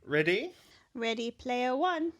Ready? Ready Player One.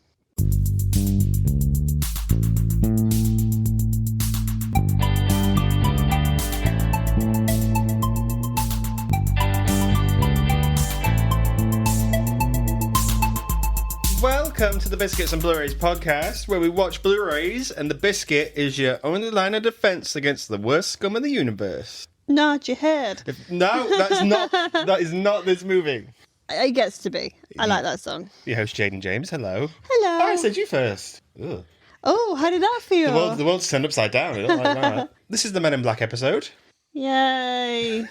Welcome to the Biscuits and Blurays podcast, where we watch Blu-rays and the biscuit is your only line of defense against the worst scum of the universe. Nod your head. No, that is not this movie. It gets to be. I like that song. Your host, Jade and James. Hello. Hello. Oh, I said you first. Ugh. Oh, how did that feel? The world's turned upside down. I don't like that. This is the Men in Black episode. Yay.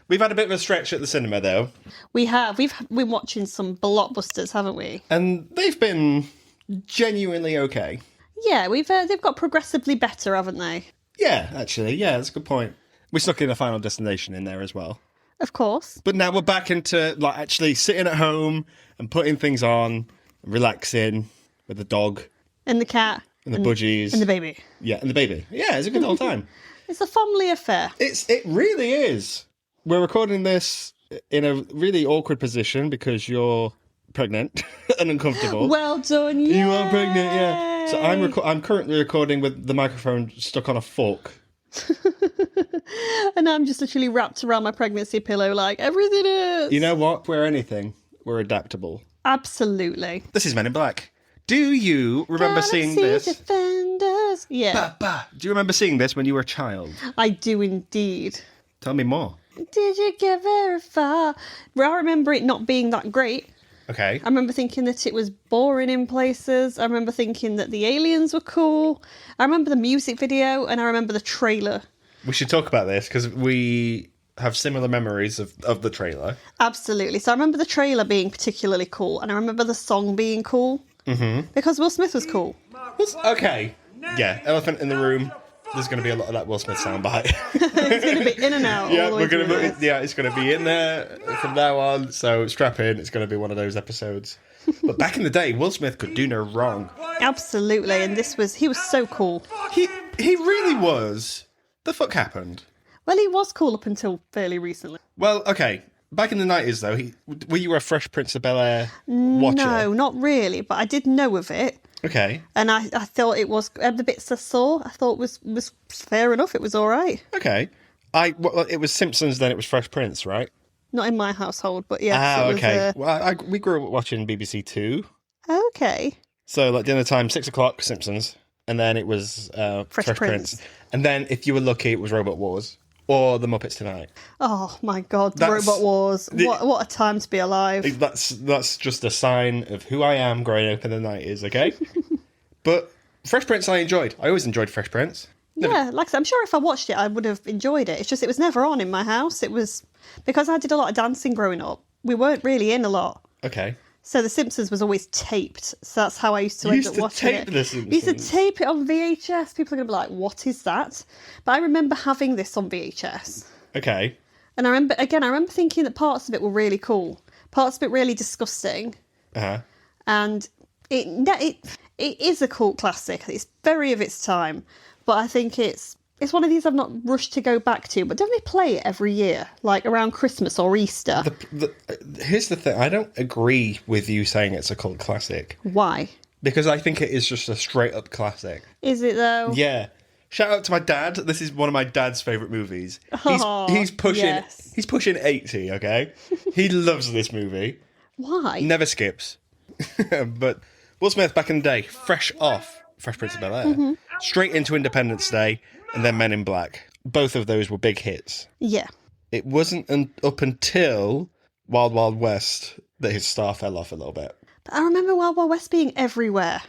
We've had a bit of a stretch at the cinema, though. We have. We've been watching some blockbusters, haven't we? And they've been genuinely okay. Yeah, they've got progressively better, haven't they? Yeah, actually. Yeah, that's a good point. We snuck in a Final Destination in there as well. Of course. But now we're back into actually sitting at home and putting things on, relaxing with the dog. And the cat. And the budgies. And the baby. Yeah, and the baby. Yeah, it's a good old time. It's a family affair. It really is. We're recording this in a really awkward position because you're pregnant and uncomfortable. Well done, yay! You are pregnant, yeah. So I'm currently recording with the microphone stuck on a fork. And I'm just literally wrapped around my pregnancy pillow like everything is. You know what? We're anything. We're adaptable. Absolutely. This is Men in Black. Do you remember seeing this? Defenders. Yeah. Do you remember seeing this when you were a child? I do indeed. Tell me more. Did you get very far? I remember it not being that great. Okay. I remember thinking that it was boring in places. I remember thinking that the aliens were cool. I remember the music video and I remember the trailer. We should talk about this because we have similar memories of the trailer. Absolutely. So I remember the trailer being particularly cool and I remember the song being cool. Mm-hmm. Because Will Smith was cool. Okay. Yeah, elephant in the room. There's going to be a lot of that Will Smith soundbite. It's going to be in and out. Yeah, it's going to be in there from now on. So strap in. It's going to be one of those episodes. But back in the day, Will Smith could do no wrong. Absolutely, and he was so cool. He really was. The fuck happened? Well, he was cool up until fairly recently. Well, okay. Back in the 90s, though, were you a Fresh Prince of Bel-Air watcher? No, not really, but I did know of it. Okay. And I thought it was, the bits I saw, I thought was fair enough. It was all right. Okay. It was Simpsons, then it was Fresh Prince, right? Not in my household, but yes. Okay. We grew up watching BBC Two. Okay. So, dinner time, 6 o'clock, Simpsons. And then it was Fresh Prince. And then, if you were lucky, it was Robot Wars. Or The Muppets Tonight. Oh, my God. Robot Wars. What a time to be alive. That's just a sign of who I am growing up in the 90s, okay? But Fresh Prince I enjoyed. I always enjoyed Fresh Prince. Yeah, like I said, I'm sure if I watched it, I would have enjoyed it. It's just it was never on in my house. It was... Because I did a lot of dancing growing up, we weren't really in a lot. Okay. So The Simpsons was always taped. So that's how I used to end up watching it. The Simpsons? We used to tape it on VHS. People are going to be like, what is that? But I remember having this on VHS. Okay. And I remember thinking that parts of it were really cool. Parts of it really disgusting. Uh-huh. And it is a cult classic. It's very of its time. But I think it's one of these I've not rushed to go back to. But don't they play it every year? Like around Christmas or Easter? Here's the thing. I don't agree with you saying it's a cult classic. Why? Because I think it is just a straight up classic. Is it though? Yeah. Shout out to my dad. This is one of my dad's favourite movies. He's pushing 80, okay? He loves this movie. Why? Never skips. But Will Smith back in the day, fresh off Fresh Prince of Bel-Air, straight into Independence Day, and then Men in Black. Both of those were big hits. Yeah. It wasn't up until Wild Wild West that his star fell off a little bit. But I remember Wild Wild West being everywhere.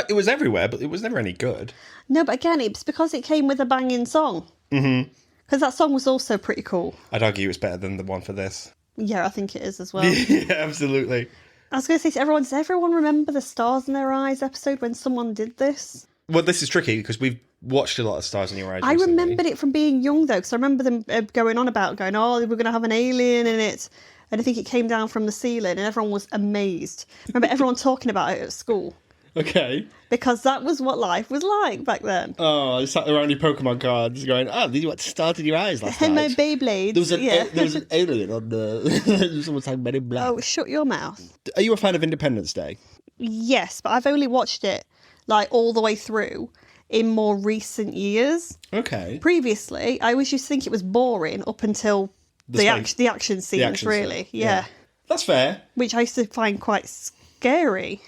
It was everywhere, but it was never any good. No, but again, it's because it came with a banging song. Mm-hmm. Because that song was also pretty cool. I'd argue it's better than the one for this. Yeah, I think it is as well. Yeah, absolutely. I was going to say, does everyone remember the Stars in Their Eyes episode when someone did this? Well, this is tricky because we've watched a lot of Stars in Your Eyes I recently. remembered it from being young, though, because I remember them going, we're going to have an alien in it. And I think it came down from the ceiling and everyone was amazed. I remember everyone talking about it at school. Okay. Because that was what life was like back then. Oh, I sat around your Pokemon cards going, did you want to start in your eyes last And my night? Beyblades. There was an alien on the... Someone saying Men in Black. Oh, shut your mouth. Are you a fan of Independence Day? Yes, but I've only watched it like all the way through in more recent years. Okay. Previously, I always used to think it was boring up until the action scenes, action really. stuff. Yeah. That's fair. Which I used to find quite scary.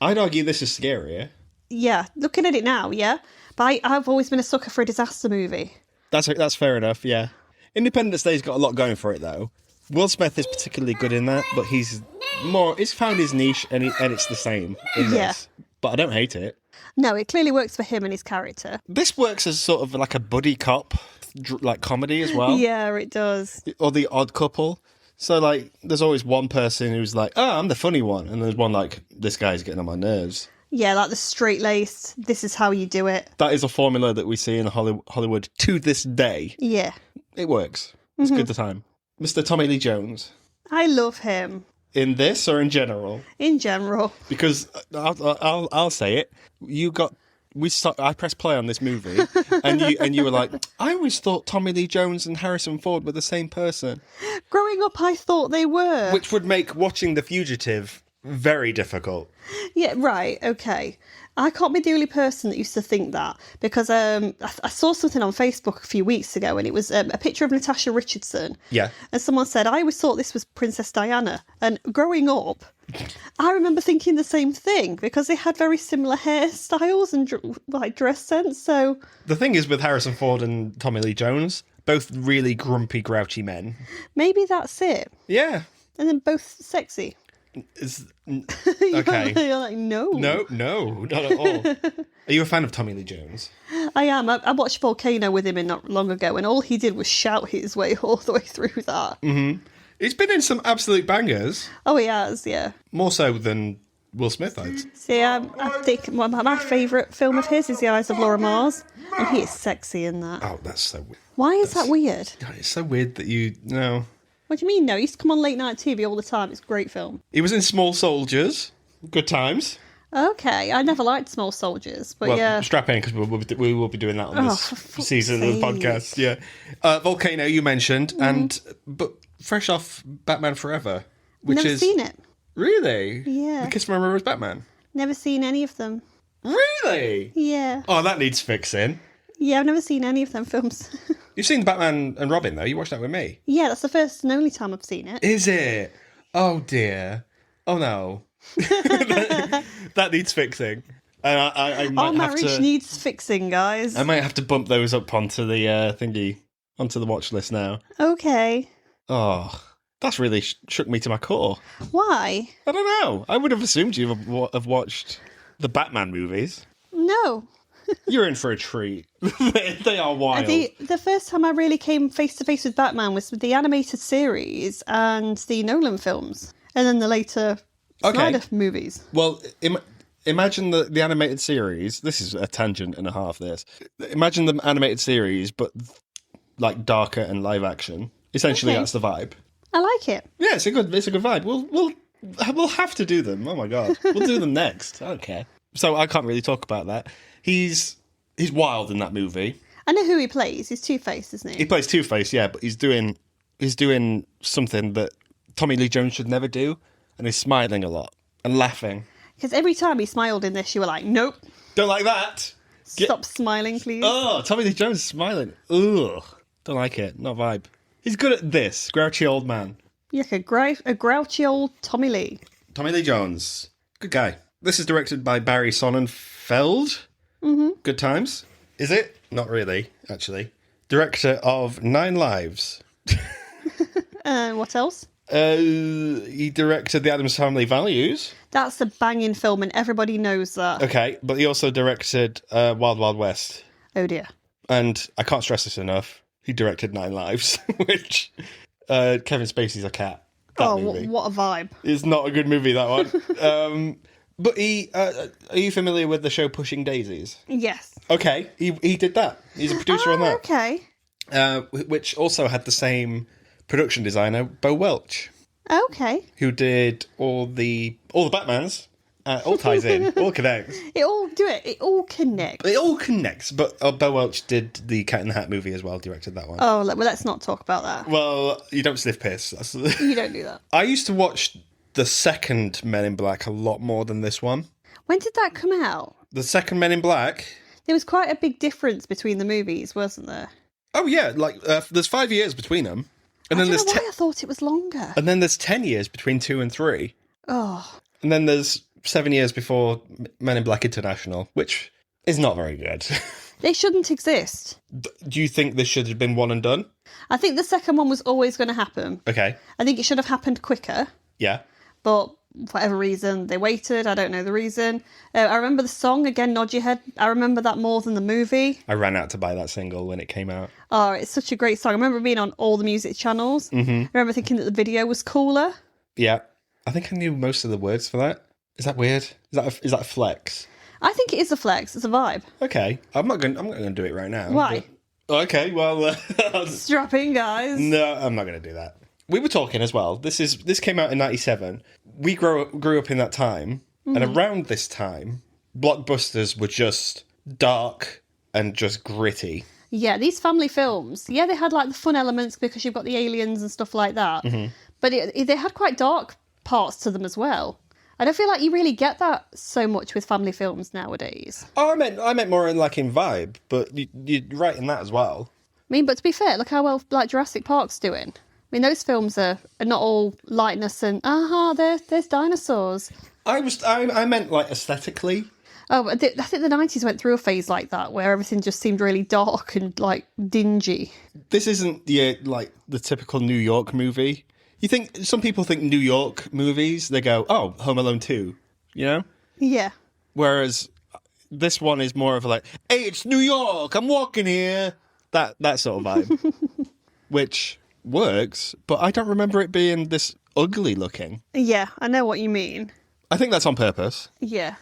I'd argue this is scarier. Yeah, looking at it now, yeah. But I've always been a sucker for a disaster movie. That's fair enough, yeah. Independence Day's got a lot going for it, though. Will Smith is particularly good in that, but he's found his niche, and it's the same in this. But I don't hate it. No, it clearly works for him and his character. This works as sort of like a buddy cop, like comedy as well. Yeah, it does. Or the odd couple. So, like, there's always one person who's like, I'm the funny one. And there's one like, this guy's getting on my nerves. Yeah, like the straight-laced, this is how you do it. That is a formula that we see in Hollywood to this day. Yeah. It works. It's good the time. Mr. Tommy Lee Jones. I love him. In this or in general? In general. Because I'll say it. I pressed play on this movie, and you were like, I always thought Tommy Lee Jones and Harrison Ford were the same person. Growing up, I thought they were. Which would make watching The Fugitive very difficult. Yeah, right, okay. I can't be the only person that used to think that, because I saw something on Facebook a few weeks ago, and it was a picture of Natasha Richardson. Yeah. And someone said, I always thought this was Princess Diana. And growing up, I remember thinking the same thing, because they had very similar hairstyles and dress sense, so... The thing is with Harrison Ford and Tommy Lee Jones, both really grumpy, grouchy men. Maybe that's it. Yeah. And then both sexy. Okay. You're like, no. No, not at all. Are you a fan of Tommy Lee Jones? I am. I watched Volcano with him not long ago, and all he did was shout his way all the way through that. Mm-hmm. He's been in some absolute bangers. Oh, he has, yeah. More so than Will Smith, I'd say. See, I think my favourite film of his is The Eyes of Laura Mars, and he is sexy in that. Oh, that's so weird. Why is that weird? It's so weird that you know. What do you mean, no? He used to come on late night TV all the time. It's a great film. He was in Small Soldiers. Good times. Okay, I never liked Small Soldiers, but Well, yeah. strap in, because we will be doing that on this season of the podcast. Yeah, Volcano you mentioned, but fresh off Batman Forever, which Never is seen it. Really, Yeah. The Kiss from a Rose Batman. Never seen any of them. Really? Yeah. Oh, that needs fixing. Yeah, I've never seen any of them films. You've seen Batman and Robin though. You watched that with me. Yeah, that's the first and only time I've seen it. Is it? Oh dear. Oh no. that needs fixing. And I might Our marriage needs fixing, guys. I might have to bump those up onto the onto the watch list now. Okay. Oh, that's really shook me to my core. Why? I don't know. I would have assumed you have watched the Batman movies. No. You're in for a treat. They are wild. The first time I really came face to face with Batman was with the animated series and the Nolan films, and then the later Snyder movies. Well, imagine the animated series. This is a tangent and a half. Imagine the animated series, but like darker and live action. Essentially, that's the vibe. I like it. Yeah, it's a good vibe. We'll have to do them. Oh my god, we'll do them next. I don't care. So I can't really talk about that. He's wild in that movie. I know who he plays. He's Two-Face, isn't he? He plays Two-Face, yeah, but he's doing something that Tommy Lee Jones should never do, and he's smiling a lot and laughing. Because every time he smiled in this, you were like, nope. Don't like that. Stop smiling, please. Oh, Tommy Lee Jones is smiling. Ugh. Don't like it. Not vibe. He's good at this. Grouchy old man. You're like a grouchy old Tommy Lee. Tommy Lee Jones. Good guy. This is directed by Barry Sonnenfeld. Mm-hmm. Good times. Is it? Not really, actually. Director of 9 Lives. What else? He directed The Addams Family Values. That's a banging film, and everybody knows that. Okay, but he also directed Wild Wild West. Oh dear. And I can't stress this enough, he directed 9 Lives, which Kevin Spacey's a cat. That movie. What a vibe. It's not a good movie, that one. But are you familiar with the show Pushing Daisies? Yes. Okay, he did that. He's a producer on that. Okay. Which also had the same production designer, Bo Welch. Okay. Who did all the Batmans All ties in. All connects. It all connects. It all connects. But Bell Welch did the Cat in the Hat movie as well, directed that one. Oh, well, let's not talk about that. Well, you don't sniff piss. You don't do that. I used to watch the second Men in Black a lot more than this one. When did that come out? The second Men in Black? There was quite a big difference between the movies, wasn't there? Oh, yeah. Like, there's 5 years between them. And I then don't there's know why I thought it was longer. And then there's 10 years between 2 and 3. Oh. And then there's 7 years before Men in Black International, which is not very good. They shouldn't exist. Do you think this should have been one and done? I think the second one was always going to happen. Okay. I think it should have happened quicker. Yeah. But for whatever reason, they waited. I don't know the reason. I remember the song, again, Nod Your Head. I remember that more than the movie. I ran out to buy that single when it came out. Oh, it's such a great song. I remember being on all the music channels. Mm-hmm. I remember thinking that the video was cooler. Yeah. I think I knew most of the words for that. Is that weird? Is that a flex? I think it is a flex. It's a vibe. Okay. I'm not going to do it right now. Why? But... Okay, well... Strap in, guys. No, I'm not going to do that. We were talking as well. This came out in 97. We grew up in that time, and around this time, blockbusters were just dark and just gritty. Yeah, these family films, they had like the fun elements because you've got the aliens and stuff like that. Mm-hmm. But they had quite dark parts to them as well. I don't feel like you really get that so much with family films nowadays. Oh, I meant more in vibe, but you're right in that as well. I mean, but to be fair, look how well like Jurassic Park's doing. I mean, those films are not all lightness and there's dinosaurs. I meant like aesthetically. Oh, but I think the 90s went through a phase like that where everything just seemed really dark and like dingy. This isn't the typical New York movie. You think some people think New York movies, they go, oh, Home Alone 2, you know? Yeah. Whereas this one is more of like, hey, it's New York, I'm walking here. That sort of vibe. Which works, but I don't remember it being this ugly looking. Yeah, I know what you mean. I think that's on purpose. Yeah.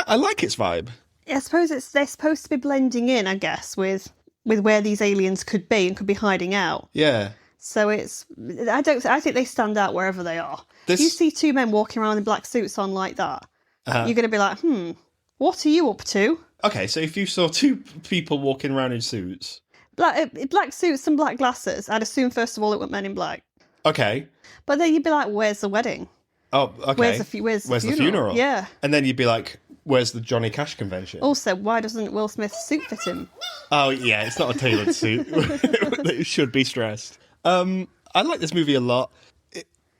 I like its vibe. I suppose they're supposed to be blending in, I guess, with where these aliens could be and could be hiding out. Yeah. So I think they stand out wherever they are. This... You see two men walking around in black suits on like that, you're going to be like, what are you up to? Okay, so if you saw two people walking around in suits... Black suits and black glasses, I'd assume first of all it were Men in Black. Okay. But then you'd be like, where's the wedding? Oh, okay. Where's the funeral? Yeah. And then you'd be like, where's the Johnny Cash convention? Also, why doesn't Will Smith's suit fit him? Oh, yeah, it's not a tailored suit. It should be stressed. I like this movie a lot.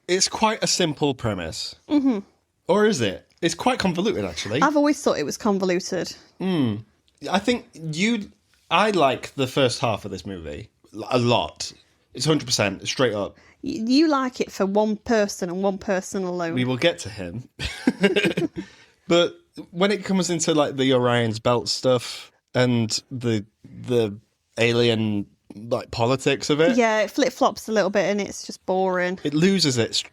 It's quite a simple premise. Mm-hmm. Or is it? It's quite convoluted, actually. I've always thought it was convoluted. I think I like the first half of this movie a lot. It's 100%, straight up. You like it for one person and one person alone. We will get to him. But when it comes into like the Orion's Belt stuff and the alien like politics of it, yeah, it flip-flops a little bit and it's just boring. It loses its...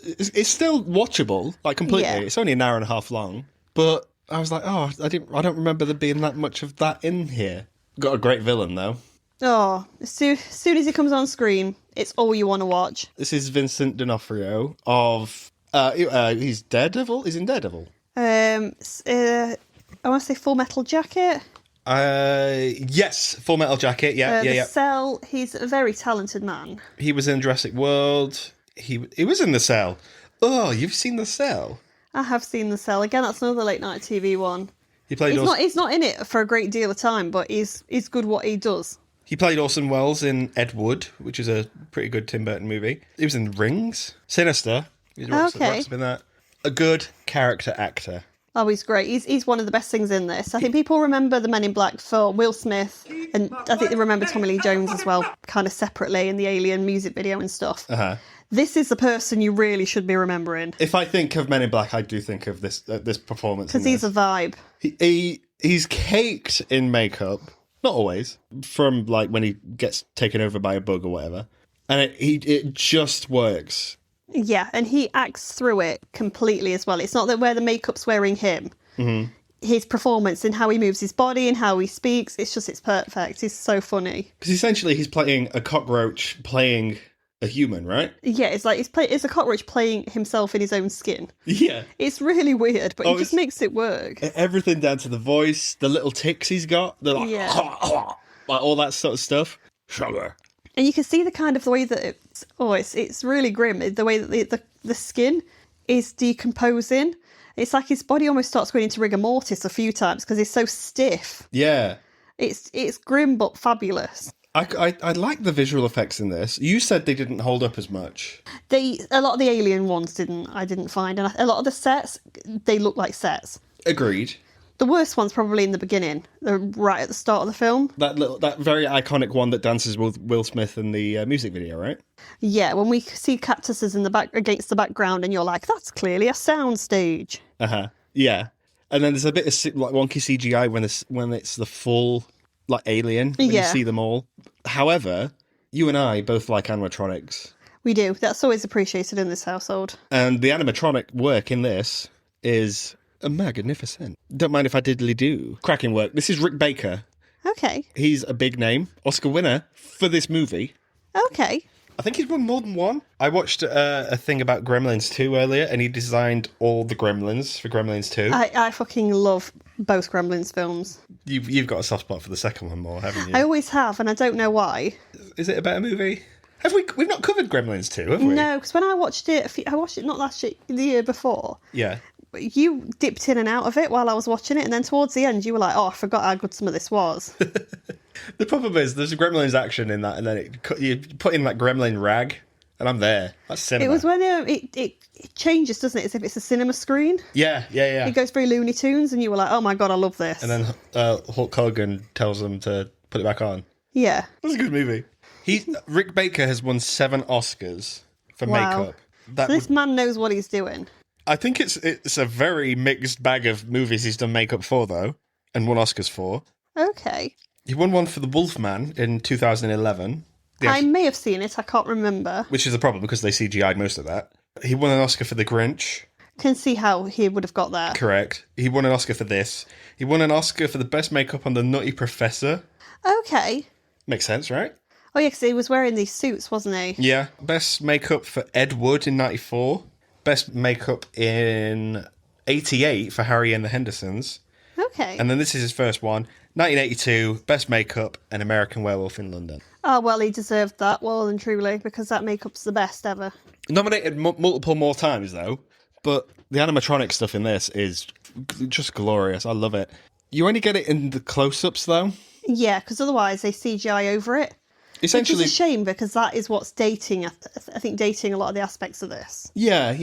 It's still watchable, like completely. Yeah. It's only an hour and a half long, but I was like, oh, I don't remember there being that much of that in here. Got a great villain though. Oh, as soon as he comes on screen, it's all you want to watch. This is Vincent D'Onofrio of he's Daredevil. He's in Daredevil. I want to say Full Metal Jacket. Yes, Full Metal Jacket. Yeah. Cell. He's a very talented man. He was in Jurassic World. He was in The Cell. Oh, you've seen The Cell? I have seen The Cell. Again, that's another late night TV one. He played. He's not in it for a great deal of time, but he's good what he does. He played Orson Welles in Ed Wood, which is a pretty good Tim Burton movie. He was in Rings, Sinister. He's rocks up in that. A good character actor. Oh, he's great. He's one of the best things in this. I think people remember the Men in Black for Will Smith, and I think they remember Tommy Lee Jones as well, kind of separately in the Alien music video and stuff. Uh-huh. This is the person you really should be remembering. If I think of Men in Black, I do think of this performance. Because he's a vibe. He's caked in makeup. Not always. From like when he gets taken over by a bug or whatever. And it just works. Yeah, and he acts through it completely as well. It's not that where the makeup's wearing him. Mm-hmm. His performance and how he moves his body and how he speaks, it's perfect. He's so funny. Because essentially he's playing a cockroach playing a human, right? Yeah, it's like it's a cockroach playing himself in his own skin. Yeah. It's really weird, but he just makes it work. Everything down to the voice, the little ticks he's got, they're like, Yeah. like all that sort of stuff. Sugar. And you can see the kind of the way that it's really grim. The way that the skin is decomposing. It's like his body almost starts going into rigor mortis a few times because he's so stiff. Yeah. It's grim but fabulous. I like the visual effects in this. You said they didn't hold up as much. A lot of the alien ones I didn't find, and a lot of the sets, they look like sets. Agreed. The worst one's probably in the beginning, right at the start of the film. That very iconic one that dances with Will Smith in the music video, right? Yeah, when we see cactuses in the back against the background, and you're like, that's clearly a sound stage. Yeah. And then there's a bit of like wonky CGI when it's the full like alien when you see them all. However, you and I both like animatronics. We do. That's always appreciated in this household. And the animatronic work in this is magnificent. Don't mind if I diddly do. Cracking work. This is Rick Baker. Okay. He's a big name. Oscar winner for this movie. Okay. I think he's won more than one. I watched a thing about Gremlins 2 earlier, and he designed all the Gremlins for Gremlins 2. I fucking love both Gremlins films. You've got a soft spot for the second one more, haven't you? I always have, and I don't know why. Is it a better movie? We've not covered Gremlins 2, have we? No, because when I watched it not last year, the year before. Yeah. You dipped in and out of it while I was watching it, and then towards the end you were like, oh, I forgot how good some of this was. The problem is there's a Gremlins action in that, and then you put in that Gremlin rag, and I'm there. That's cinema. It was when it changes, doesn't it, as if it's a cinema screen? Yeah. It goes very Looney Tunes, and you were like, oh my god, I love this. And then Hulk Hogan tells them to put it back on. Yeah. That's a good movie. Rick Baker has won 7 Oscars for Wow. makeup. So this man knows what he's doing. I think it's a very mixed bag of movies he's done makeup for, though, and won Oscars for. Okay. He won one for The Wolfman in 2011. I may have seen it, I can't remember. Which is a problem because they CGI'd most of that. He won an Oscar for The Grinch. Can see how he would have got that. Correct. He won an Oscar for this. He won an Oscar for the best makeup on The Nutty Professor. Okay. Makes sense, right? Oh yeah, because he was wearing these suits, wasn't he? Yeah. Best makeup for Ed Wood in 94. Best makeup in 88 for Harry and the Hendersons. Okay. And then this is his first one. 1982, best makeup, An American Werewolf in London. Oh, well, he deserved that, well and truly, because that makeup's the best ever. Nominated multiple more times, though. But the animatronic stuff in this is just glorious. I love it. You only get it in the close-ups, though. Yeah, because otherwise they CGI over it. Essentially, which is a shame, because that is what's dating, I think, dating a lot of the aspects of this. Yeah.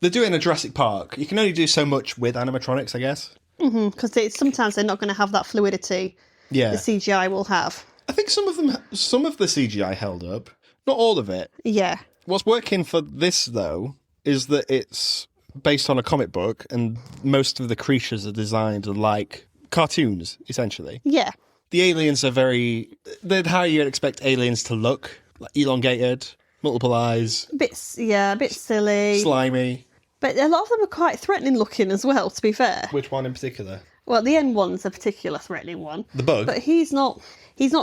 They're doing a Jurassic Park. You can only do so much with animatronics, I guess. Because sometimes they're not going to have that fluidity the CGI will have. I think some of the CGI held up. Not all of it. Yeah. What's working for this, though, is that it's based on a comic book, and most of the creatures are designed like cartoons, essentially. Yeah. The aliens are they're how you'd expect aliens to look. Like elongated, multiple eyes. A bit silly. Slimy. But a lot of them are quite threatening looking as well, to be fair. Which one in particular? Well, the end one's a particular threatening one. The bug? But he's not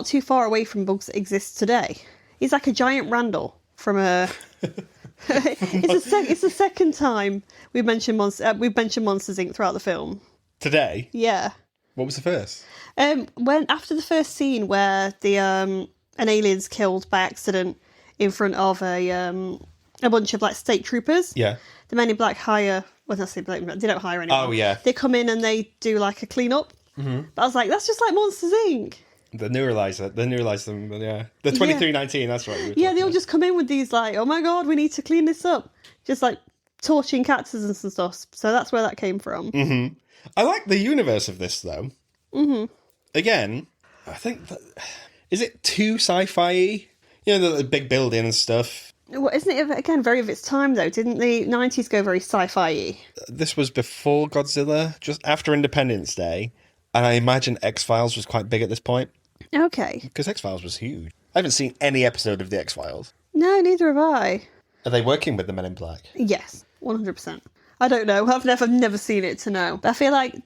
too far away from bugs that exist today. He's like a giant Randall from a... It's the second time we've mentioned Monsters Inc. throughout the film. Today? Yeah. What was the first? When after the first scene where the an alien's killed by accident in front of a bunch of like state troopers. Yeah. The Men in Black hire. Well, not they don't hire anyone. Oh yeah. They come in and they do like a clean up. Mm-hmm. But I was like, that's just like Monsters Inc. They neuralise them, but yeah. The 2319, that's right. Yeah, they all just come in with these like, oh my god, we need to clean this up. Just like torching cactuses and stuff. So that's where that came from. Mm-hmm. I like the universe of this, though. Mm-hmm. Again, I think is it too sci-fi-y? You know, the big building and stuff. Well, isn't it, again, very of its time, though? Didn't the 90s go very sci-fi-y? This was before Godzilla, just after Independence Day. And I imagine X-Files was quite big at this point. Okay. Because X-Files was huge. I haven't seen any episode of the X-Files. No, neither have I. Are they working with the Men in Black? Yes, 100%. I don't know. I've never seen it to know. But I feel like,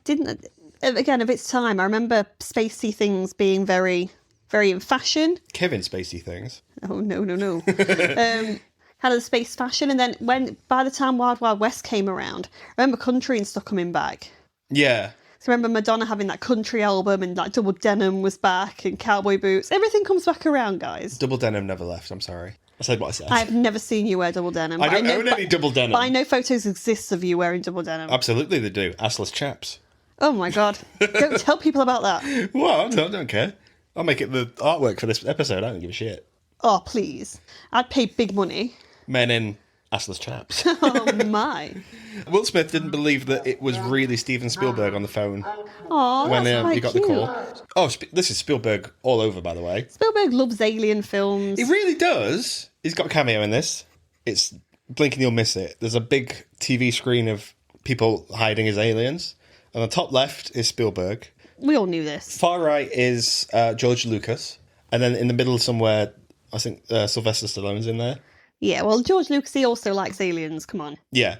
again, of its time, I remember spacey things being very, very in fashion. Kevin Spacey things. Oh, no, no, no. Kind of the space fashion. And then by the time Wild Wild West came around, I remember country and stuff coming back. Yeah. So I remember Madonna having that country album and like double denim was back and cowboy boots. Everything comes back around, guys. Double denim never left, I'm sorry. I said what I said. I've never seen you wear double denim. I don't own any double denim. But I know photos exist of you wearing double denim. Absolutely they do. Assless chaps. Oh my God. Don't tell people about that. Well, I don't care. I'll make it the artwork for this episode. I don't give a shit. Oh, please. I'd pay big money. Men in assless chaps. Oh my. Will Smith didn't believe that it was really Steven Spielberg on the phone Oh, when that's quite he got cute. the call. Oh, this is Spielberg all over, by the way. Spielberg loves alien films. He really does. He's got a cameo in this. It's blink and you'll miss it. There's a big TV screen of people hiding as aliens. On the top left is Spielberg. We all knew this. Far right is George Lucas. And then in the middle somewhere, I think Sylvester Stallone's in there. Yeah, well, George Lucas, he also likes aliens. Come on. Yeah.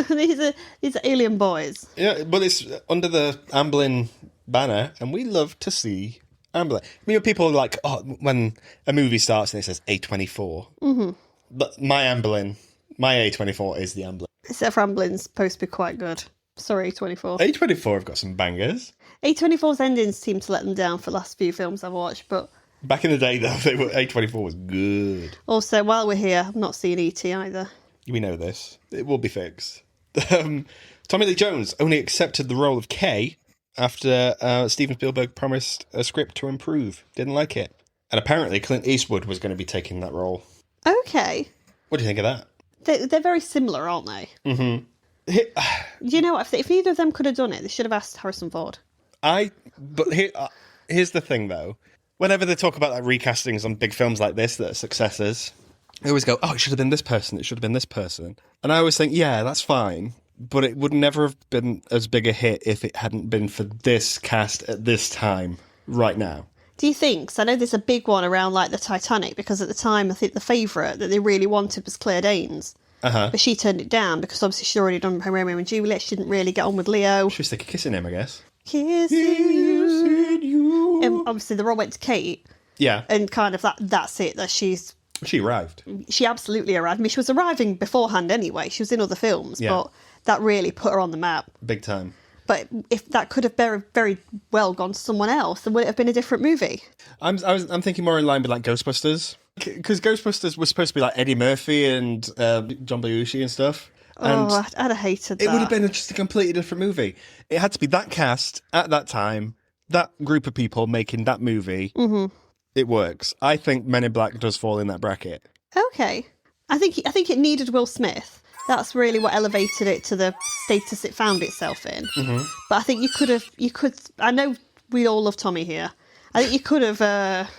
these are alien boys. Yeah, but it's under the Amblin banner, and we love to see Amblin. People are like, oh, when a movie starts and it says A24. Mm-hmm. But my Amblin, my A24 is the Amblin. Except for Amblin's supposed to be quite good. Sorry, A24. A24 have got some bangers. A24's endings seem to let them down for the last few films I've watched, but... Back in the day, though, A24 was good. Also, while we're here, I've not seen E.T. either. We know this. It will be fixed. Tommy Lee Jones only accepted the role of Kay after Steven Spielberg promised a script to improve. Didn't like it. And apparently Clint Eastwood was going to be taking that role. Okay. What do you think of that? They're very similar, aren't they? Mm-hmm. You know what? If neither of them could have done it, they should have asked Harrison Ford. Here's the thing, though. Whenever they talk about like recastings on big films like this that are successes, they always go, oh, it should have been this person, it should have been this person. And I always think, yeah, that's fine, but it would never have been as big a hit if it hadn't been for this cast at this time, right now. Do you think? 'Cause I know there's a big one around like the Titanic, because at the time I think the favourite that they really wanted was Claire Danes. Uh-huh. But she turned it down because obviously she'd already done Romeo and Juliet. She didn't really get on with Leo. She was thinking kissing him, I guess. Kissing you. And obviously the role went to Kate. Yeah. And kind of that's it. That she arrived. She absolutely arrived. I mean, she was arriving beforehand anyway. She was in other films, Yeah. but that really put her on the map. Big time. But if that could have very, very well gone to someone else, then would it have been a different movie? I'm thinking more in line with like Ghostbusters, because Ghostbusters was supposed to be like Eddie Murphy and John Belushi and stuff. And I'd have hated that. it would have been just a completely different movie. It had to be that cast at that time, that group of people making that movie. Mm-hmm. It works. I think Men in Black does fall in that bracket. Okay. I think it needed Will Smith. That's really what elevated it to the status it found itself in. Mm-hmm. But I think I know we all love Tommy here. I think you could have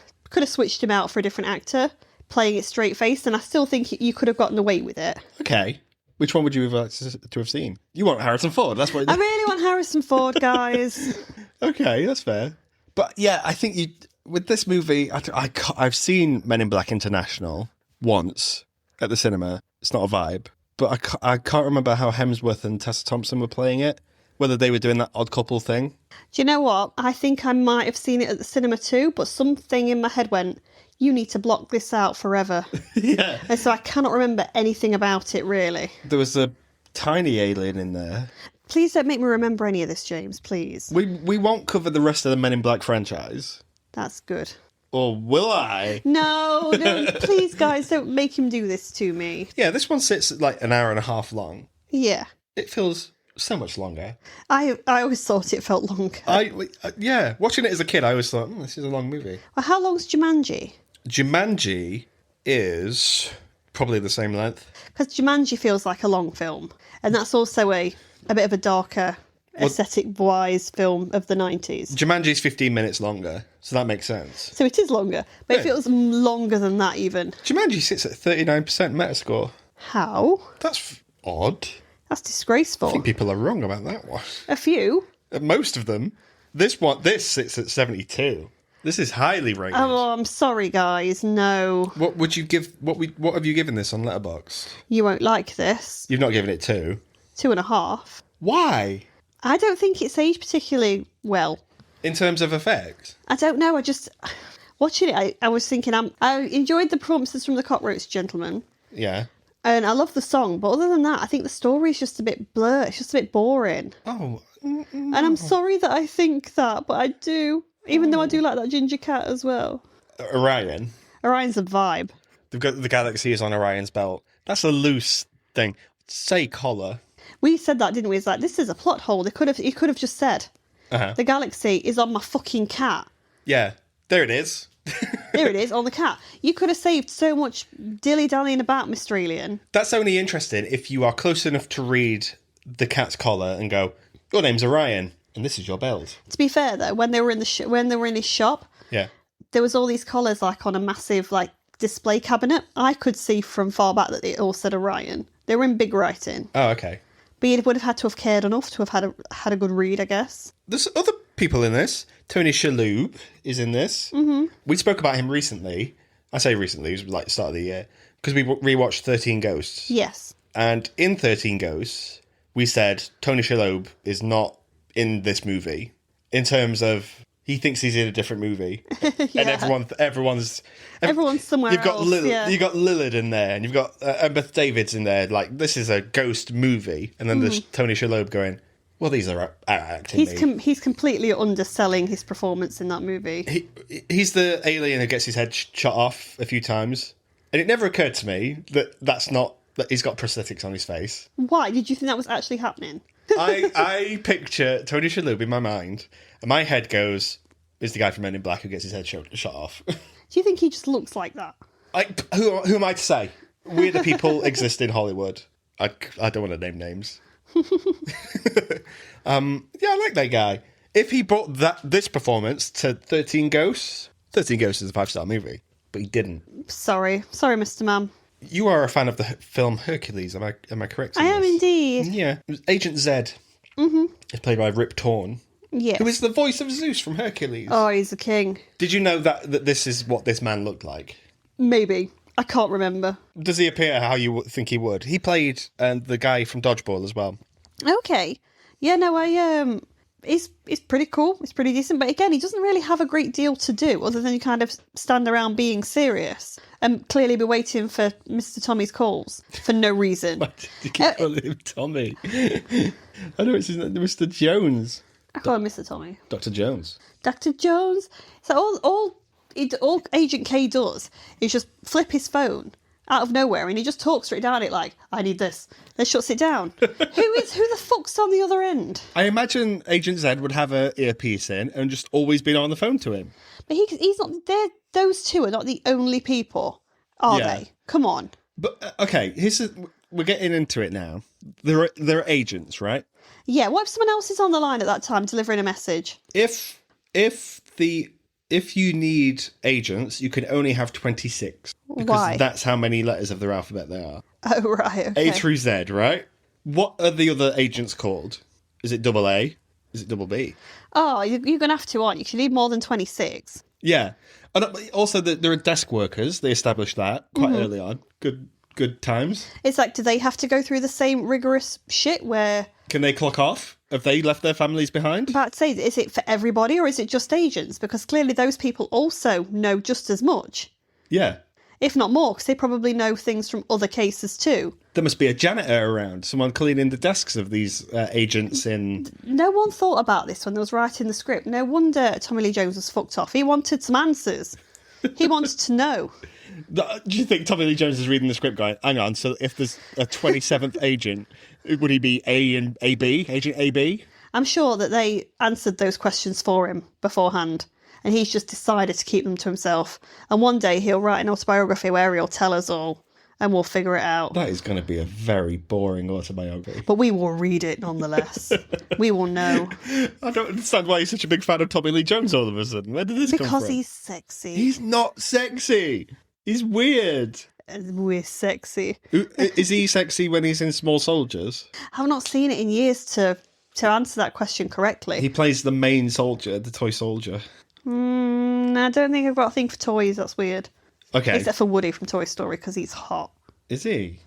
switched him out for a different actor, playing it straight faced, and I still think you could have gotten away with it. Okay. Which one would you have liked to have seen? You want Harrison Ford, that's what... I really want Harrison Ford, guys. Okay, that's fair. But yeah, I think with this movie, I've seen Men in Black International once at the cinema. It's not a vibe. But I can't remember how Hemsworth and Tessa Thompson were playing it, whether they were doing that odd couple thing. Do you know what? I think I might have seen it at the cinema too, but something in my head went, you need to block this out forever. Yeah. And so I cannot remember anything about it, really. There was a tiny alien in there. Please don't make me remember any of this, James, please. We won't cover the rest of the Men in Black franchise. That's good. Or will I? No, please, guys, don't make him do this to me. Yeah, this one sits at like an hour and a half long. Yeah. It feels so much longer. I always thought it felt longer. Yeah, watching it as a kid, I always thought, this is a long movie. Well, how long's Jumanji? Jumanji is probably the same length. Because Jumanji feels like a long film. And that's also a bit of a darker, aesthetic-wise film of the 90s. Jumanji's 15 minutes longer, so that makes sense. So it is longer, but it feels longer than that even. Jumanji sits at 39% Metascore. How? That's odd. That's disgraceful. I think people are wrong about that one. A few. Most of them. This sits at 72. This is highly rated. Oh, I'm sorry, guys. No. What would you give? What have you given this on Letterboxd? You won't like this. You've not given it 2. 2.5. Why? I don't think it's aged particularly well. In terms of effects? I don't know. Watching it, I was thinking, I enjoyed the performances from the Cockroach Gentlemen. Yeah. And I love the song, but other than that, I think the story's just a bit blurred. It's just a bit boring. Oh. And I'm sorry that I think that, but I do. Even though I do like that ginger cat as well. Orion. Orion's a vibe. They've got the galaxy is on Orion's belt. That's a loose thing. Say collar. We said that, didn't we? It's like, this is a plot hole. He could have just said, the galaxy is on my fucking cat. Yeah. There it is. There it is, on the cat. You could have saved so much dilly-dallying about, Mr. Alien. That's only interesting if you are close enough to read the cat's collar and go, your name's Orion, and this is your belt. To be fair, though, when they were in his shop, Yeah. there was all these collars like on a massive like display cabinet. I could see from far back that it all said Orion. They were in big writing. Oh, okay. But you would have had to have cared enough to have had a good read, I guess. There's other people in this. Tony Shalhoub is in this. Mm-hmm. We spoke about him recently. I say recently, it was like the start of the year. Because we rewatched 13 Ghosts. Yes. And in 13 Ghosts, we said Tony Shalhoub is not in this movie. In terms of, he thinks he's in a different movie. Yeah. And everyone's somewhere you've got else. You've got Lillard in there, and you've got Beth Davids in there. Like, this is a ghost movie. And then there's Tony Shalhoub going, well, these are acting. He's completely underselling his performance in that movie. He's the alien who gets his head shot off a few times. And it never occurred to me that he's got prosthetics on his face. Why? Did you think that was actually happening? I picture Tony Shalhoub in my mind, and my head goes, is the guy from Men in Black who gets his head shot off. Do you think he just looks like that? Who am I to say? Weirder people exist in Hollywood. I don't want to name names. I like that guy. If he brought this performance to 13 Ghosts is a 5-star movie, but he didn't. Sorry, Mr. Man. You are a fan of the film Hercules, am I correct? I am indeed. Yeah. It was Agent Zed. Mm-hmm. It's played by Rip Torn. Yes. Who is the voice of Zeus from Hercules. Oh, he's the king. Did you know that this is what this man looked like? Maybe. I can't remember. Does he appear how you think he would? He played the guy from Dodgeball as well. Okay. Yeah, no, he's pretty cool. It's pretty decent. But again, he doesn't really have a great deal to do other than kind of stand around being serious and clearly be waiting for Mr. Tommy's calls for no reason. Why did you keep calling him Tommy? I know it's his name, Mr. Jones. I call him Mr. Tommy. Dr. Jones. Dr. Jones. So all Agent K does is just flip his phone out of nowhere and he just talks straight down it like, I need this. Then shuts it down. Who the fuck's on the other end? I imagine Agent Zed would have an earpiece in and just always been on the phone to him. But he's not. Those two are not the only people, are they? Come on. But okay, we're getting into it now. There are agents, right? Yeah. What if someone else is on the line at that time delivering a message? If you need agents, you can only have 26. Because Why? that's how many letters of their alphabet there are. Oh, right. Okay. A through Z, right? What are the other agents called? Is it double A? Is it double B? Oh, you're going to have to, aren't you? 'Cause you need more than 26. Yeah. And also, there are desk workers. They established that quite early on. Good times. It's like, do they have to go through the same rigorous shit where... Can they clock off? Have they left their families behind? About to say, is it for everybody or is it just agents? Because clearly those people also know just as much. Yeah. If not more, because they probably know things from other cases too. There must be a janitor around, someone cleaning the desks of these agents in... No one thought about this when they was writing the script. No wonder Tommy Lee Jones was fucked off. He wanted some answers. He wanted to know. Do you think Tommy Lee Jones is reading the script going, hang on, so if there's a 27th agent, would he be A and AB? Agent AB? I'm sure that they answered those questions for him beforehand. And he's just decided to keep them to himself. And one day he'll write an autobiography where he'll tell us all. And we'll figure it out. That is going to be a very boring autobiography. But we will read it nonetheless. We will know. I don't understand why you're such a big fan of Tommy Lee Jones all of a sudden. Where did this come from? Because he's sexy. He's not sexy. He's weird. We're sexy. Is he sexy when he's in Small Soldiers? I've not seen it in years to answer that question correctly. He plays the main soldier, the toy soldier. I don't think I've got a thing for toys. That's weird. Okay. Except for Woody from Toy Story, because he's hot. Is he?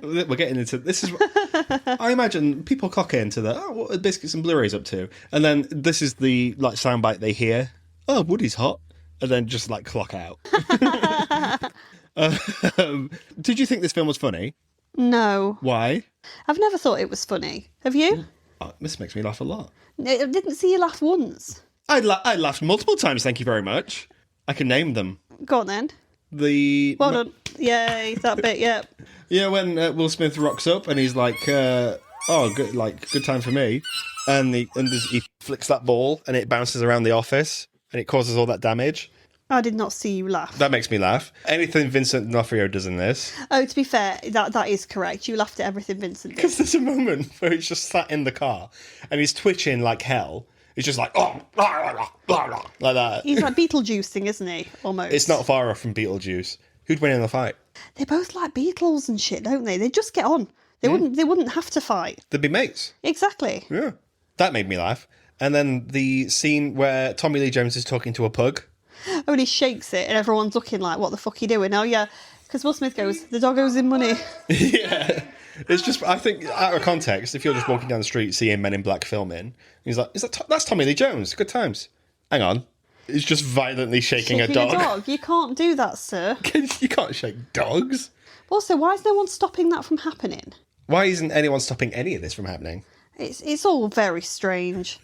We're getting into this. I imagine people clock into that. Oh, what are Biscuits and Blurays up to? And then this is the soundbite they hear. Oh, Woody's hot. and then just like clock out. Did you think this film was funny? No. Why? I've never thought it was funny. Have you? Oh, this makes me laugh a lot. I didn't see you laugh once. I laughed multiple times, thank you very much. I can name them. Go on then. Well done. Yay, that bit, yep. Yeah, when Will Smith rocks up and he's like, good time for me. And he flicks that ball and it bounces around the office and it causes all that damage. I did not see you laugh. That makes me laugh. Anything Vincent D'Onofrio does in this. Oh, to be fair, that is correct. You laughed at everything Vincent did. Because there's a moment where he's just sat in the car and he's twitching like hell. He's just like, oh, blah, blah, blah, blah, like that. He's like Beetlejuicing, isn't he? Almost. It's not far off from Beetlejuice. Who'd win in the fight? They both like Beatles and shit, don't they? They just get on. They wouldn't have to fight. They'd be mates. Exactly. Yeah. That made me laugh. And then the scene where Tommy Lee Jones is talking to a pug. Oh, and he shakes it and everyone's looking like, what the fuck are you doing? Oh, yeah. Because Will Smith goes, the doggo's in money. Yeah. It's just, I think, out of context, if you're just walking down the street seeing Men in Black filming, he's like, that's Tommy Lee Jones. Good times. Hang on. He's just violently shaking a dog. You can't do that, sir. You can't shake dogs. Also, why is no one stopping that from happening? Why isn't anyone stopping any of this from happening? It's all very strange.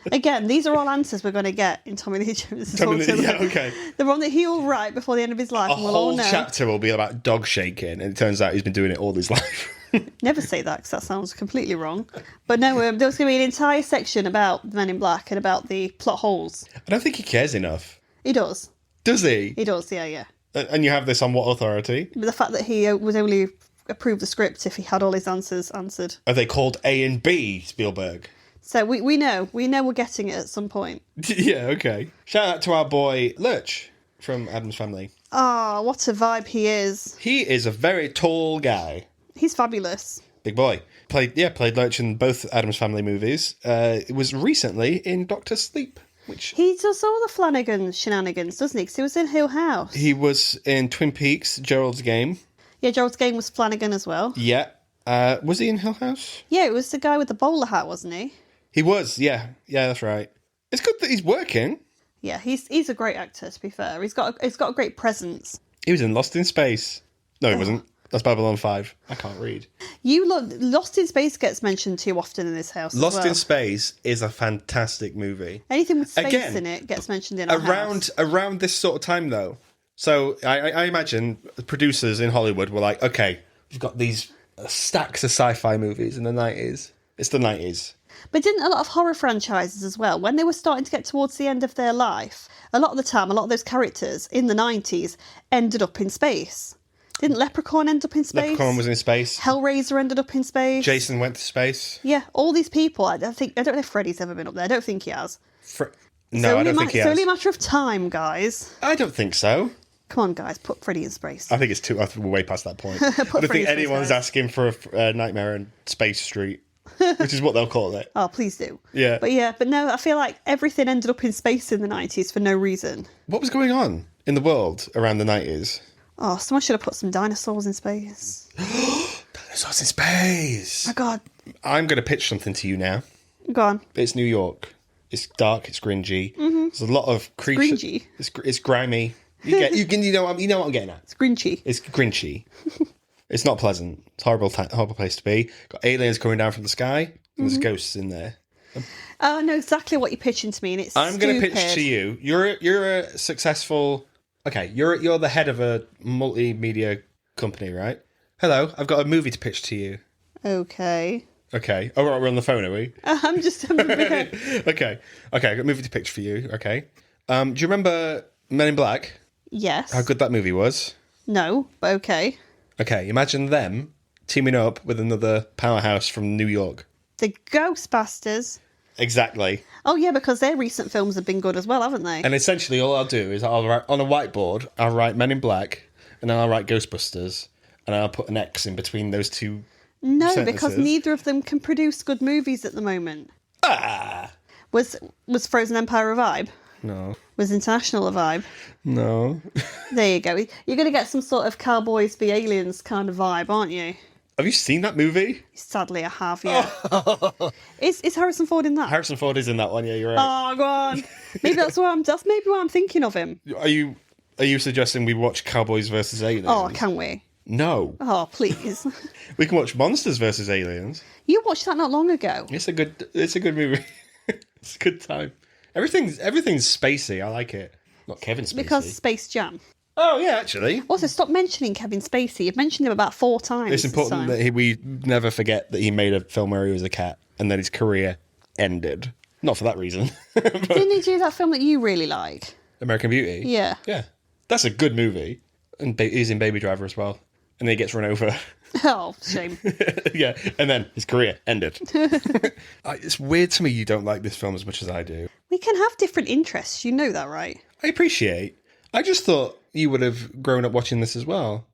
Again, these are all answers we're going to get in Tommy Lee Jones. Okay. The one that he'll write before the end of his life. A and we'll all whole know. chapter will be about dog shaking, and it turns out he's been doing it all his life. Never say that, because that sounds completely wrong. But no, there's going to be an entire section about Men in Black and about the plot holes. I don't think he cares enough. He does. Does he? He does, yeah. And you have this on what authority? But the fact that he would only approve the script if he had all his answers answered. Are they called A and B, Spielberg? So we know we're getting it at some point. Yeah, okay. Shout out to our boy Lurch from Addams Family. Ah, what a vibe he is. He is a very tall guy. He's fabulous. Big boy. Played Lurch in both Addams Family movies. It was recently in Doctor Sleep, which... He does all the Flanagan shenanigans, doesn't he? Because he was in Hill House. He was in Twin Peaks, Gerald's Game. Yeah, Gerald's Game was Flanagan as well. Yeah. Was he in Hill House? Yeah, it was the guy with the bowler hat, wasn't he? He was, yeah. Yeah, that's right. It's good that he's working. Yeah, he's a great actor, to be fair. He's got a great presence. He was in Lost in Space. No, he wasn't. That's Babylon 5. I can't read. Lost in Space gets mentioned too often in this house. Lost in Space is a fantastic movie. Anything with space in it gets mentioned in our house. Around this sort of time, though. So I imagine producers in Hollywood were like, okay, we've got these stacks of sci-fi movies in the 90s. It's the 90s. But didn't a lot of horror franchises as well, when they were starting to get towards the end of their life, a lot of the time, a lot of those characters in the 90s ended up in space. Didn't Leprechaun end up in space? Leprechaun was in space. Hellraiser ended up in space. Jason went to space. Yeah, all these people. I don't know if Freddy's ever been up there. I don't think he has. No, I don't think he has. It's only a matter of time, guys. I don't think so. Come on, guys, put Freddy in space. I think we're way past that point. I don't think anyone's asking for a Nightmare on Space Street, which is what they'll call it. Oh, please do. Yeah. But no, I feel like everything ended up in space in the 90s for no reason. What was going on in the world around the 90s? Oh, someone should have put some dinosaurs in space. Dinosaurs in space! Oh, God. I'm going to pitch something to you now. Go on. It's New York. It's dark, it's gringy. Mm-hmm. There's a lot of creatures. Gringy? It's grimy. You know what I'm getting at. It's grinchy. It's grinchy. It's not pleasant. It's a horrible place to be. Got aliens coming down from the sky, and there's ghosts in there. I know exactly what you're pitching to me, and it's I'm going to pitch to you. You're a successful... Okay, you're the head of a multimedia company, right? Hello, I've got a movie to pitch to you. Okay. Okay. Oh, right, we're on the phone, are we? I'm Okay, I got a movie to pitch for you, okay? Do you remember Men in Black? Yes. How good that movie was? No, but okay. Okay, imagine them teaming up with another powerhouse from New York. The Ghostbusters. Exactly. Oh, yeah, because their recent films have been good as well, haven't they? And essentially all I'll do is I'll write on a whiteboard, I'll write Men in Black, and then I'll write Ghostbusters, and I'll put an X in between those two sentences. Because neither of them can produce good movies at the moment. Ah! Was Frozen Empire a vibe? No. Was International a vibe? No. There you go. You're going to get some sort of Cowboys v Aliens kind of vibe, aren't you? Have you seen that movie? Sadly, I have, yeah. Is Harrison Ford in that? Harrison Ford is in that one, yeah, you're right. Oh, go on. Maybe that's maybe why I'm thinking of him. Are you suggesting we watch Cowboys versus Aliens? Oh, can we? No. Oh, please. We can watch Monsters versus Aliens. You watched that not long ago. It's a good movie. It's a good time. Everything's spacey. I like it. Not Kevin Spacey. Because Space Jam. Oh, yeah, actually. Also, stop mentioning Kevin Spacey. You've mentioned him about 4 times. It's important that we never forget that he made a film where he was a cat and then his career ended. Not for that reason. Didn't he do that film that you really like? American Beauty? Yeah. Yeah. That's a good movie. And he's in Baby Driver as well. And then he gets run over. Oh, shame. Yeah, and then his career ended. It's weird to me you don't like this film as much as I do. We can have different interests. You know that, right? I appreciate. I just thought you would have grown up watching this as well.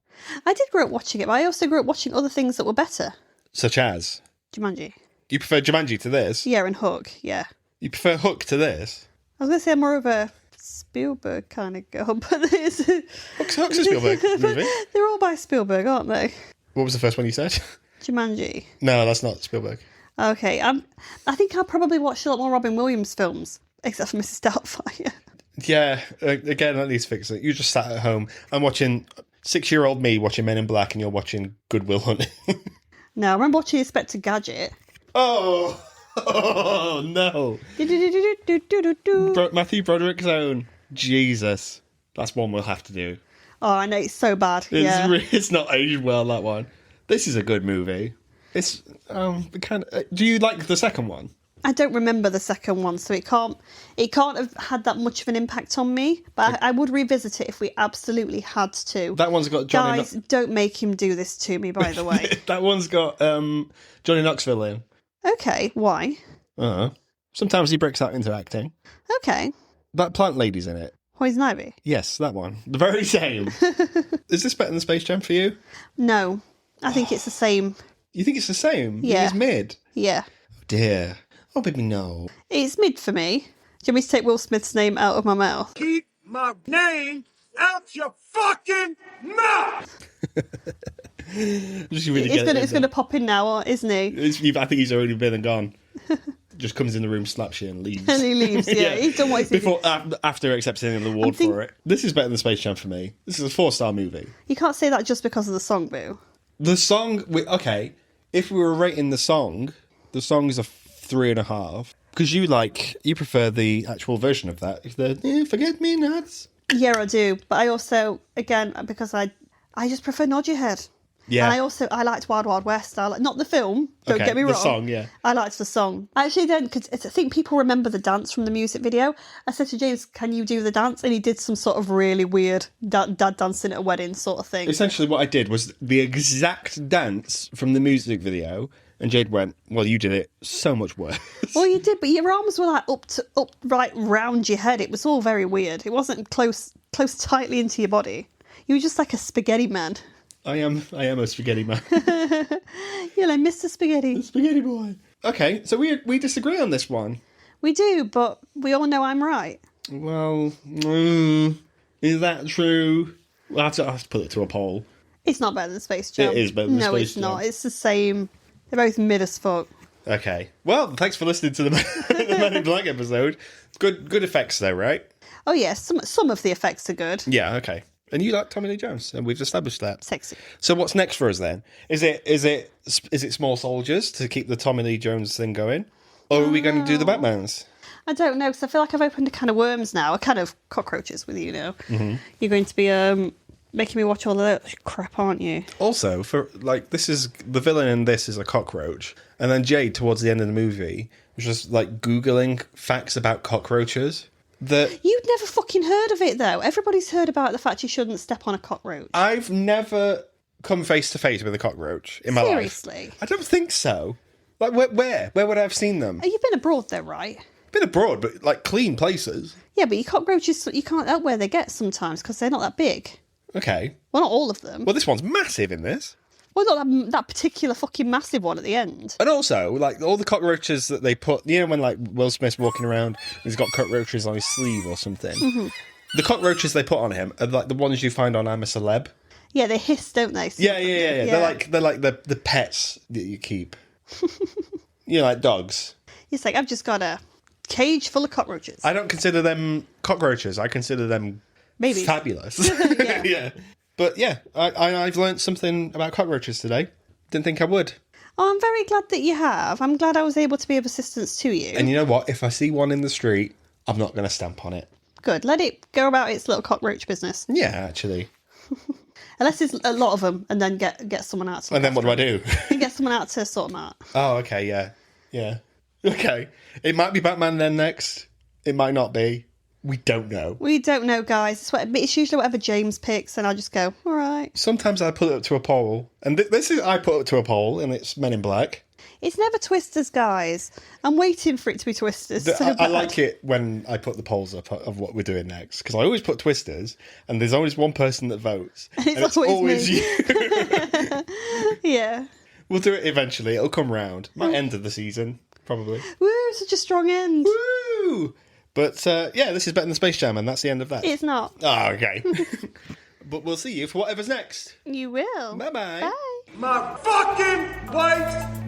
I did grow up watching it, but I also grew up watching other things that were better. Such as? Jumanji. You prefer Jumanji to this? Yeah, and Hook, yeah. You prefer Hook to this? I was going to say I'm more of a Spielberg kind of girl, but Hook's a Spielberg movie. They're all by Spielberg, aren't they? What was the first one you said? Jumanji. No, that's not Spielberg. Okay, I think I'll probably watch a lot more Robin Williams films, except for Mrs. Doubtfire. Yeah, again, that needs fixing. You just sat at home. I'm watching 6-year-old me watching Men in Black, and you're watching Good Will Hunting. No, I remember watching Inspector Gadget. Oh no. Matthew Broderick's own. Jesus. That's one we'll have to do. Oh, I know, it's so bad. Yeah. It's not aged well, that one. This is a good movie. It's the kind of. Do you like the second one? I don't remember the second one, so it can't have had that much of an impact on me. But I would revisit it if we absolutely had to. That one's got Johnny. Guys, don't make him do this to me. By the way, that one's got Johnny Knoxville in. Okay, why? Sometimes he breaks out into acting. Okay. That plant lady's in it. Poison Ivy? Yes, that one. The very same. Is this better than Space Jam for you? No. I think it's the same. You think it's the same? Yeah. It's mid? Yeah. Oh dear. Oh, baby, no. It's mid for me. Do you want me to take Will Smith's name out of my mouth? Keep my name out your fucking mouth! It's going to pop in now, isn't he? I think he's already been and gone. Just comes in the room, slaps you, and leaves. And he leaves, yeah. He's done what he's after accepting an award for it. This is better than Space Jam for me. This is a 4-star movie. You can't say that just because of the song, Boo. The song, okay, if we were rating the song is a 3.5. Because you prefer the actual version of that. Forget me nots. Yeah, I do. But I also, again, because I just prefer Nod Your Head. Yeah. And I liked Wild Wild West. Not the film, don't get me wrong. The song, yeah. I liked the song. Actually, then, because I think people remember the dance from the music video, I said to James, can you do the dance? And he did some sort of really weird dad dancing at a wedding sort of thing. Essentially what I did was the exact dance from the music video, and Jade went, well, you did it so much worse. Well, you did, but your arms were up right round your head. It was all very weird. It wasn't close tightly into your body. You were just like a spaghetti man. I am a spaghetti man. You're like Mr. Spaghetti. The spaghetti boy. Okay, so we disagree on this one. We do, but we all know I'm right. Well, is that true? We'll have to put it to a poll. It's not better than Space Jam. It is better than Space Jam. No, it's not. It's the same. They're both mid as fuck. Okay. Well, thanks for listening to the Men in Black episode. Good effects though, right? Oh yes, some of the effects are good. Yeah, okay. And you like Tommy Lee Jones, and we've established that. Sexy. So what's next for us then? Is it Small Soldiers to keep the Tommy Lee Jones thing going? Or are we going to do the Batmans? I don't know, because I feel like I've opened a can of worms now, a can of cockroaches with you now. Mm-hmm. You're going to be making me watch all of that crap, aren't you? Also, for this is the villain in this is a cockroach, and then Jade towards the end of the movie was just Googling facts about cockroaches. You'd never fucking heard of it though. Everybody's heard about the fact you shouldn't step on a cockroach. I've never come face to face with a cockroach in my life. Seriously? I don't think so. Where would I have seen them? You've been abroad though, right? Been abroad, but clean places. Yeah, but your cockroaches, you can't help where they get sometimes because they're not that big. Okay. Well, not all of them. Well, this one's massive in this. Well, not that particular fucking massive one at the end. And also, all the cockroaches that they put, when Will Smith's walking around, he's got cockroaches on his sleeve or something. Mm-hmm. The cockroaches they put on him are the ones you find on I'm a Celeb. Yeah, they hiss, don't they? Some Yeah, of them yeah. do. They're like the pets that you keep. You know, like dogs. It's like, I've just got a cage full of cockroaches. I don't consider them cockroaches. I consider them Maybe. fabulous. Yeah. Yeah. But yeah, I've learned something about cockroaches today. Didn't think I would. Oh, I'm very glad that you have. I'm glad I was able to be of assistance to you. And you know what? If I see one in the street, I'm not going to stamp on it. Good. Let it go about its little cockroach business. Yeah, actually. Unless there's a lot of them, and then get someone out to And then what do I do? You get someone out to sort them out. Oh, okay, yeah. Yeah. Okay. It might be Batman then next. It might not be. We don't know. We don't know, guys. It's usually whatever James picks, and I'll just go, all right. Sometimes I put it up to a poll. And this is I put it up to a poll, and it's Men in Black. It's never Twisters, guys. I'm waiting for it to be Twisters. I like it when I put the polls up of what we're doing next, because I always put Twisters, and there's always one person that votes. And it's always me. You. Yeah. We'll do it eventually. It'll come round. Might end of the season, probably. Woo, such a strong end. Woo! But yeah, this is better than Space Jam, and that's the end of that. It's not. Oh, okay. But we'll see you for whatever's next. You will. Bye-bye. Bye. My fucking wife's